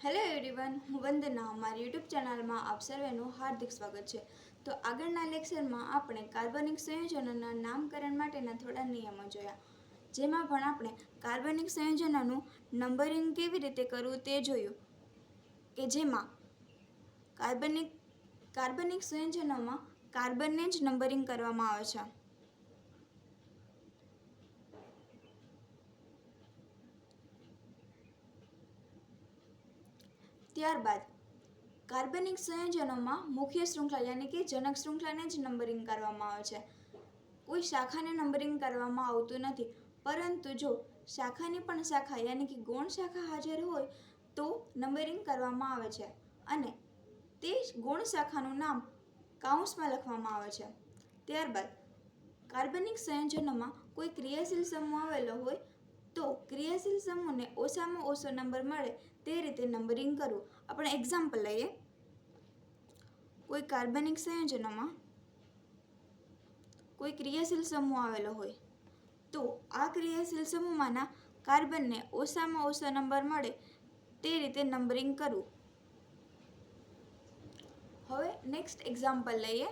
Hello everyone, હું વંદના. મારી YouTube ચેનલમાં આપ સર્વેનું હાર્દિક સ્વાગત છે. તો આગળના લેક્ચરમાં આપણે કાર્બનિક સંયોજનોના નામકરણ માટેના થોડા નિયમો જોયા, જેમાં પણ આપણે કાર્બનિક સંયોજનોનું નંબરિંગ કેવી રીતે કરવું તે જોયું, કે જેમાં કાર્બનિક સંયોજનોમાં કાર્બનને જ નંબરિંગ કરવામાં આવે છે. ત્યારબાદ કાર્બનિક સંયોજનોમાં મુખ્ય શૃંખલા યાની કે જનક શૃંખલાને જ નંબરિંગ કરવામાં આવે છે. કોઈ શાખાને નંબરિંગ કરવામાં આવતું નથી, પરંતુ જો શાખાની પણ શાખા યાની કે ગૌણ શાખા હાજર હોય તો નંબરિંગ કરવામાં આવે છે અને તે ગૌણ શાખાનું નામ કાઉન્સમાં લખવામાં આવે છે. ત્યારબાદ કાર્બનિક સંયોજનોમાં કોઈ ક્રિયાશીલ સમૂહ આવેલો હોય તો ક્રિયાશીલ સમૂહને ઓછામાં ઓછો નંબર મળે તે રીતે નંબરિંગ કરવું. આપણે એક્ઝામ્પલ લઈએ. કોઈ કાર્બનિક સંયોજનોમાં કોઈ ક્રિયાશીલ સમૂહ આવેલો હોય તો આ ક્રિયાશીલ સમૂહમાંના કાર્બનને ઓછામાં ઓછો નંબર મળે તે રીતે નંબરિંગ કરવું. હવે નેક્સ્ટ એક્ઝામ્પલ લઈએ.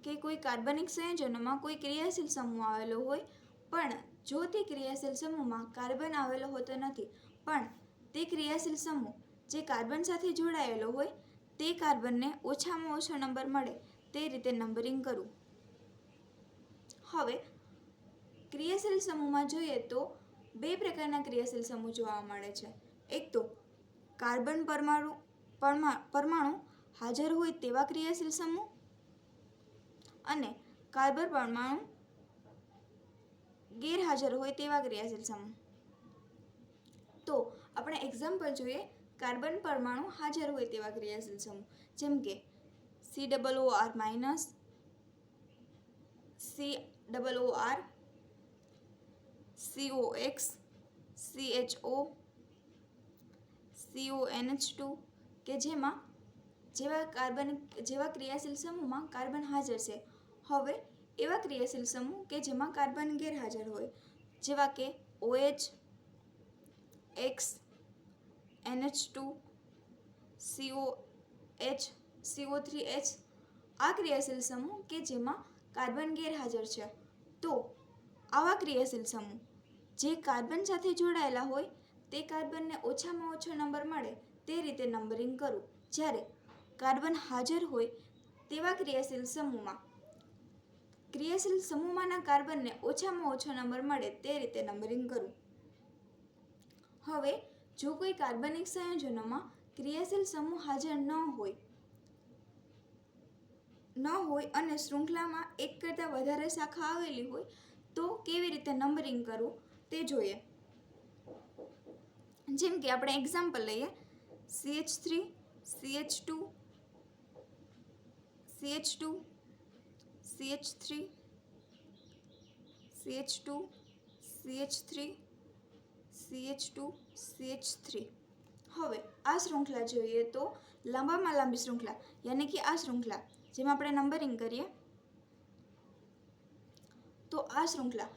કે કોઈ કાર્બનિક સંયોજનોમાં કોઈ ક્રિયાશીલ સમૂહ આવેલો હોય, પણ જો તે ક્રિયાશીલ સમૂહમાં કાર્બન આવેલો હોતો નથી, પણ તે ક્રિયાશીલ સમૂહ જે કાર્બન સાથે જોડાયેલો હોય તે કાર્બનને ઓછામાં ઓછો નંબર મળે તે રીતે નંબરિંગ કરવું. હવે ક્રિયાશીલ સમૂહમાં જોઈએ તો બે પ્રકારના ક્રિયાશીલ સમૂહ જોવા મળે છે. એક તો કાર્બન પરમાણુ હાજર હોય તેવા ક્રિયાશીલ સમૂહ અને કાર્બન પરમાણુ ગેરહાજર હોય તેવા ક્રિયાશીલ સમૂહ. તો આપણે એક્ઝામ્પલ જોઈએ કાર્બન પરમાણુ હાજર હોય તેવા ક્રિયાશીલ સમૂહ, જેમ કે COOR-, COOR, COX, CHO, CONH2 કે જેવા ક્રિયાશીલ સમૂહમાં કાર્બન હાજર છે. હવે એવા ક્રિયાશીલ સમૂહ કે જેમાં કાર્બન ગેરહાજર હોય, જેવા કે OH, X, NH2, COH, CO3H આ ક્રિયાશીલ સમૂહ કે જેમાં કાર્બન ગેરહાજર છે. તો આવા ક્રિયાશીલ સમૂહ જે કાર્બન સાથે જોડાયેલા હોય તે કાર્બનને ઓછામાં ઓછો નંબર મળે તે રીતે નંબરિંગ કરવું. જ્યારે કાર્બન હાજર હોય તેવા ક્રિયાશીલ સમૂહમાંના કાર્બનને ઓછામાં ઓછો નંબર મળે તે રીતે નંબરિંગ કરવું. હવે જો કોઈ કાર્બનિક સંયોજનોમાં ક્રિયાશીલ સમૂહ હાજર ન હોય અને શૃંખલામાં એક કરતાં વધારે શાખા આવેલી હોય તો કેવી રીતે નંબરિંગ કરવું તે જોઈએ. જેમ કે આપણે એક્ઝામ્પલ લઈએ. CH3, CH2, CH2, CH3, CH2, CH3, CH2, CH3. હવે આ શૃંખલા જોઈએ તો લાંબામાં લાંબી શૃંખલા યાની કે આ શૃંખલા જેમાં આપણે નંબરિંગ કરીએ તો આ શૃંખલા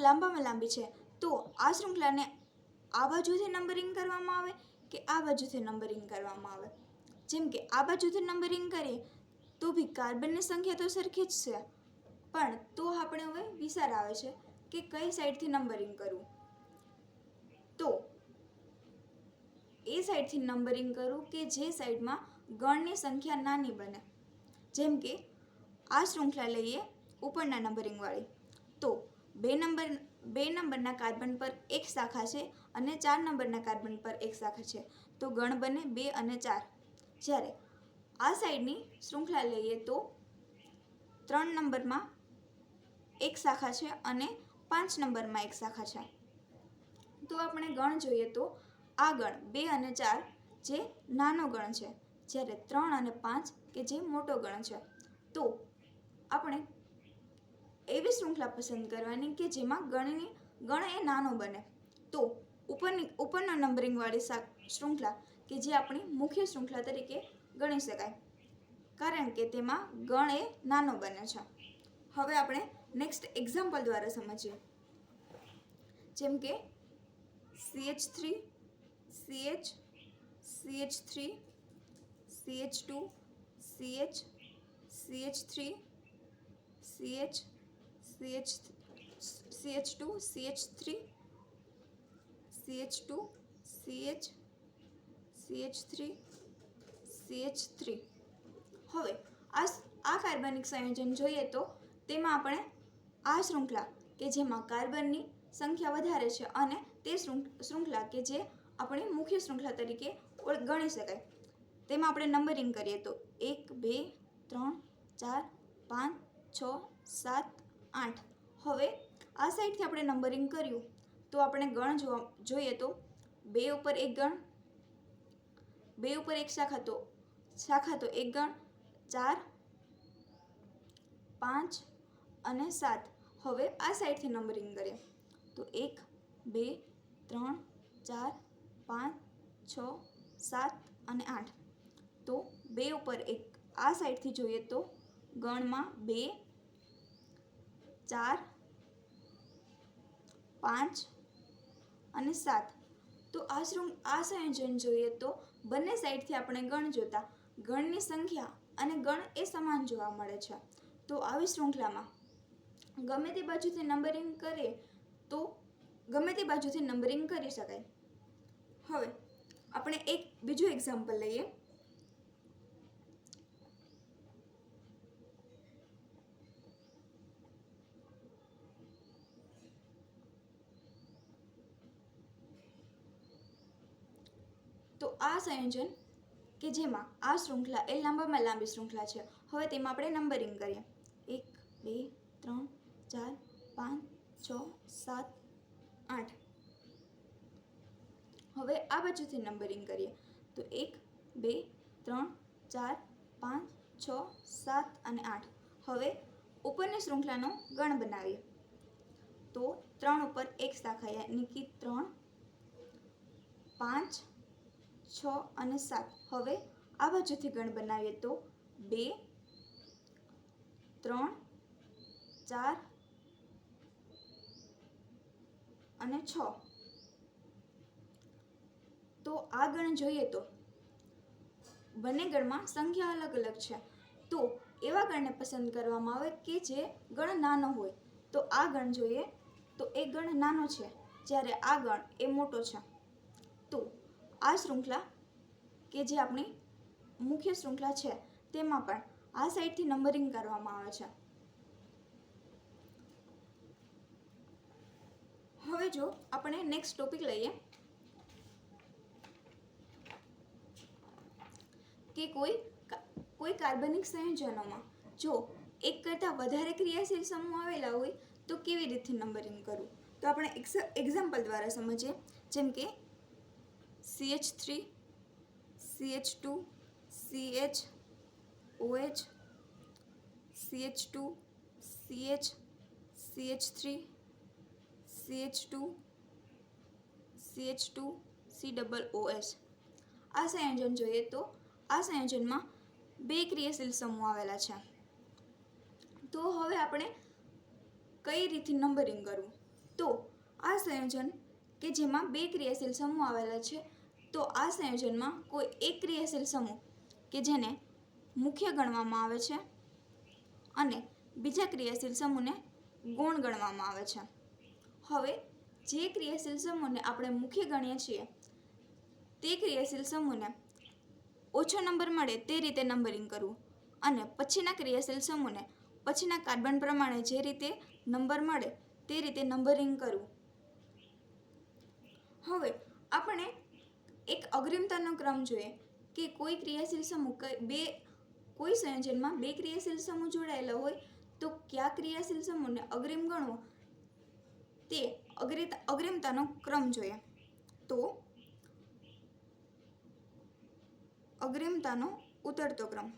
લાંબામાં લાંબી છે તો આ શૃંખલાને આ બાજુથી નંબરિંગ કરવામાં આવે કે આ બાજુથી નંબરિંગ કરવામાં આવે. જેમ કે આ બાજુથી નંબરિંગ કરીએ તો બી કાર્બનની સંખ્યા તો સરખી જ છે, પણ તો આપણે હવે વિચાર આવે છે કે કઈ સાઈડથી નંબરિંગ કરવું. તો એ સાઈડથી નંબરિંગ કરવું કે જે સાઈડમાં ગણની સંખ્યા નાની બને. જેમ કે આ શૃંખલા લઈએ ઉપરના નંબરિંગવાળી, તો 2 નંબરના કાર્બન પર એક શાખા છે અને 4 નંબરના કાર્બન પર એક શાખા છે, તો ગણ બને 2 અને 4. જ્યારે આ સાઈડની શૃંખલા લઈએ તો 3 નંબરમાં એક શાખા છે અને 5 નંબરમાં એક શાખા છે. તો આપણે ગણ જોઈએ તો આ ગણ 2 અને 4 જે નાનો ગણ છે, જ્યારે 3 અને 5 કે જે મોટો ગણ છે. તો આપણે એવી શૃંખલા પસંદ કરવાની કે જેમાં ગણ એ નાનો બને. તો ઉપરના નંબરિંગવાળી શૃંખલા કે જે આપણી મુખ્ય શૃંખલા તરીકે ગણી શકાય, કારણ કે તેમાં ગણ એ નાનો બને છે. હવે આપણે નેક્સ્ટ એક્ઝામ્પલ દ્વારા સમજીએ. જેમ કે CH3 CH CH3 CH2 CH CH3 CH CH2 CH3 CH2 CH CH3 CH3. હવે આ કાર્બનિક સંયોજન જોઈએ તો તેમાં આપણે આ શૃંખલા કે જેમાં કાર્બનની સંખ્યા વધારે છે અને તે શૃંખલા કે જે આપણે મુખ્ય શૃંખલા તરીકે ગણી શકાય, તેમાં આપણે નંબરિંગ કરીએ તો 1 2 3 4 5 6 7 8. હવે આ સાઈડથી આપણે નંબરિંગ કર્યું તો આપણે ગણ જોઈએ તો 2 ઉપર એક ગણ, 2 ઉપર એક શાખા તો એક ગણ, 4 5 અને 7. હવે આ સાઈડથી નંબરિંગ કરીએ તો 1 2 3 4 5 6 7 અને 8. તો 2 ઉપર એક આ સાઈડથી જોઈએ તો ગણમાં 2 4 5 અને 7. તો આ સંયોજન જોઈએ તો બંને સાઈડથી આપણે ગણ જોતા ગણની સંખ્યા અને ગણ એ સમાન જોવા મળે છે. તો આવી શૃંખલામાં ગમે તે બાજુથી નંબરિંગ કરીએ તો ગમે તે બાજુથી નંબરિંગ કરી શકાય. હવે આપણે એક બીજું એક્ઝામ્પલ લઈએ. તો આ સંયોજન કે જેમાં આ શૃંખલા એ લાંબામાં લાંબી શૃંખલા છે. હવે તેમાં આપણે નંબરિંગ કરીએ 1 2 3 4 5 6 7 8. હવે આ બાજુથી નંબરિંગ કરીએ તો 1 2 3 4 5 6 7 અને 8. હવે ઉપરની શૃંખલાનો ગણ બનાવીએ તો 3 ઉપર એક શાખા યાની કે 3 5 6 અને 7. હવે આ બાજુથી ગણ બનાવીએ તો 2 3 4 અને 6. તો આ ગણ જોઈએ તો બંને ગણમાં સંખ્યા અલગ અલગ છે. તો એવા ગણને પસંદ કરવામાં આવે કે જે ગણ નાનો હોય. તો આ ગણ જોઈએ તો એ ગણ નાનો છે જ્યારે આ ગણ એ મોટો છે. તો આ શૃંખલા કે જે આપણી મુખ્ય શૃંખલા છે તેમાં પણ આ સાઈડથી નંબરિંગ કરવામાં આવે છે. હવે જો આપણે નેક્સ્ટ ટોપિક લઈએ કે કોઈ કાર્બનિક સંયોજનોમાં જો એક કરતાં વધારે ક્રિયાશીલ સમૂહ આવેલા હોય તો કેવી રીતે નંબરિંગ કરવું. તો આપણે એક્ઝામ્પલ દ્વારા સમજીએ. જેમ કે CH3 CH2 CH OH CH2 CH CH3 CH2 CH2 COOH. આ સંયોજન જોઈએ તો આ સંયોજનમાં 2 ક્રિયાશીલ સમૂહ આવેલા છે. તો હવે આપણે કઈ રીતે નંબરિંગ કરવું. તો આ સંયોજન કે જેમાં 2 ક્રિયાશીલ સમૂહ આવેલા છે તો આ સંયોજનમાં કોઈ એક ક્રિયાશીલ સમૂહ કે જેને મુખ્ય ગણવામાં આવે છે અને બીજા ક્રિયાશીલ સમૂહને ગૌણ ગણવામાં આવે છે. હવે જે ક્રિયાશીલ સમૂહને આપણે મુખ્ય ગણીએ છીએ તે ક્રિયાશીલ સમૂહને ઓછો નંબર મળે તે રીતે નંબરિંગ કરવું અને પછીના ક્રિયાશીલ સમૂહને પછીના કાર્બન પ્રમાણે જે રીતે નંબર મળે તે રીતે નંબરિંગ કરવું. હવે આપણે એક અગ્રિમતાનો ક્રમ જોઈએ કે કોઈ ક્રિયાશીલ સમૂહ કોઈ સંયોજનમાં 2 ક્રિયાશીલ સમૂહ જોડાયેલા હોય તો કયા ક્રિયાશીલ સમૂહને અગ્રિમ ગણવો તે અગ્રિમતાનો ક્રમ જોઈએ. તો અગ્રિમતાનો ઉતરતો ક્રમ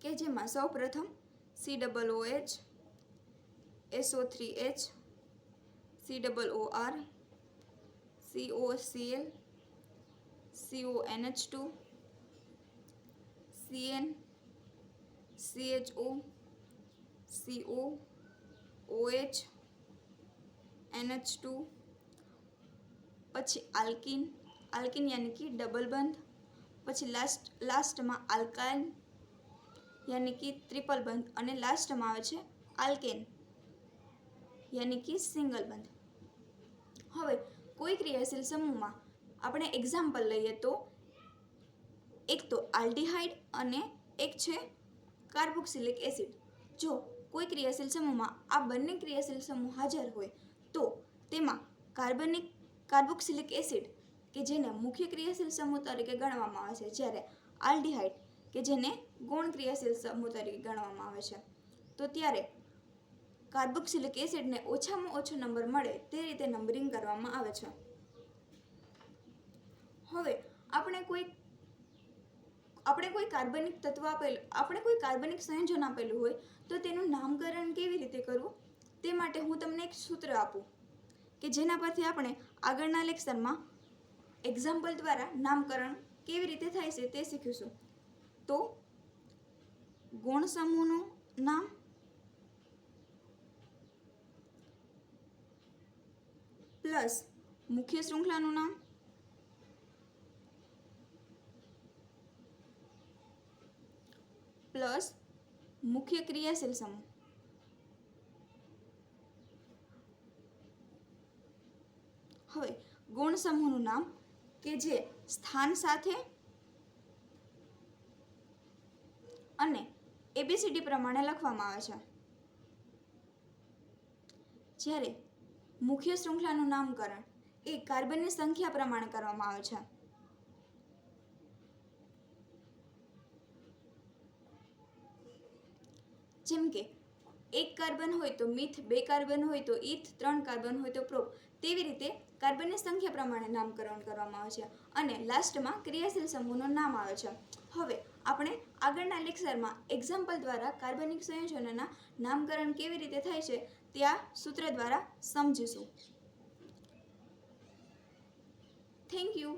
કે જેમાં સૌપ્રથમ COOH SO3H COOR COCl CONH2 CN CHO, CO, OH, NH2, પછી આલ્કિન, આલ્કિન યાની કે ડબલ બંધ, પછી લાસ્ટમાં આલ્કાઇન યાની કે ટ્રિપલ બંધ, અને લાસ્ટમાં આવે છે આલ્કેન યાની કે સિંગલ બંધ. હવે કોઈ ક્રિયાશીલ સમૂહમાં આપણે એક્ઝામ્પલ લઈએ તો એક તો આલ્ડીહાઇડ અને એક છે કાર્બોક્સિલિક એસિડ. જો કોઈ ક્રિયાશીલ સમૂહમાં આ બંને ક્રિયાશીલ સમૂહ હાજર હોય તો તેમાં કાર્બોક્સિલિક એસિડ કે જેને મુખ્ય ક્રિયાશીલ સમૂહ તરીકે ગણવામાં આવે છે, જ્યારે આલ્ડીહાઇડ કે જેને ગૌણ ક્રિયાશીલ સમૂહ તરીકે ગણવામાં આવે છે, તો ત્યારે કાર્બોક્સિલિક એસિડને ઓછામાં ઓછો નંબર મળે તે રીતે નંબરિંગ કરવામાં આવે છે. હવે આપણે કોઈ કાર્બનિક તત્વ આપેલું, આપણે કોઈ કાર્બનિક સંયોજન આપેલું હોય તો તેનું નામકરણ કેવી રીતે કરવું તે માટે હું તમને એક સૂત્ર આપું કે જેના પરથી આપણે આગળના લેક્ચરમાં એક્ઝામ્પલ દ્વારા નામકરણ કેવી રીતે થાય છે તે શીખીશું. તો ગૌણ સમૂહનું નામ પ્લસ મુખ્ય શૃંખલાનું નામ પ્લસ મુખ્ય ક્રિયાશીલ સમૂહ. હવે ગૌણ સમૂહનું નામ કે જે સ્થાન સાથે અને ABCD પ્રમાણે લખવામાં આવે છે, જ્યારે મુખ્ય શૃંખલાનું નામકરણ એ કાર્બનની સંખ્યા પ્રમાણે કરવામાં આવે છે. જેમ કે 1 કાર્બન હોય તો મિથ, 2 કાર્બન હોય તો ઇથ, 3 કાર્બન હોય તો પ્રોપ, તેવી રીતે કાર્બનની સંખ્યા પ્રમાણે નામકરણ કરવામાં આવે છે અને લાસ્ટમાં ક્રિયાશીલ સમૂહનું નામ આવે છે. હવે આપણે આગળના લેક્ચરમાં એક્ઝામ્પલ દ્વારા કાર્બનિક સંયોજનોના નામકરણ કેવી રીતે થાય છે તે આ સૂત્ર દ્વારા સમજીશું. Thank you.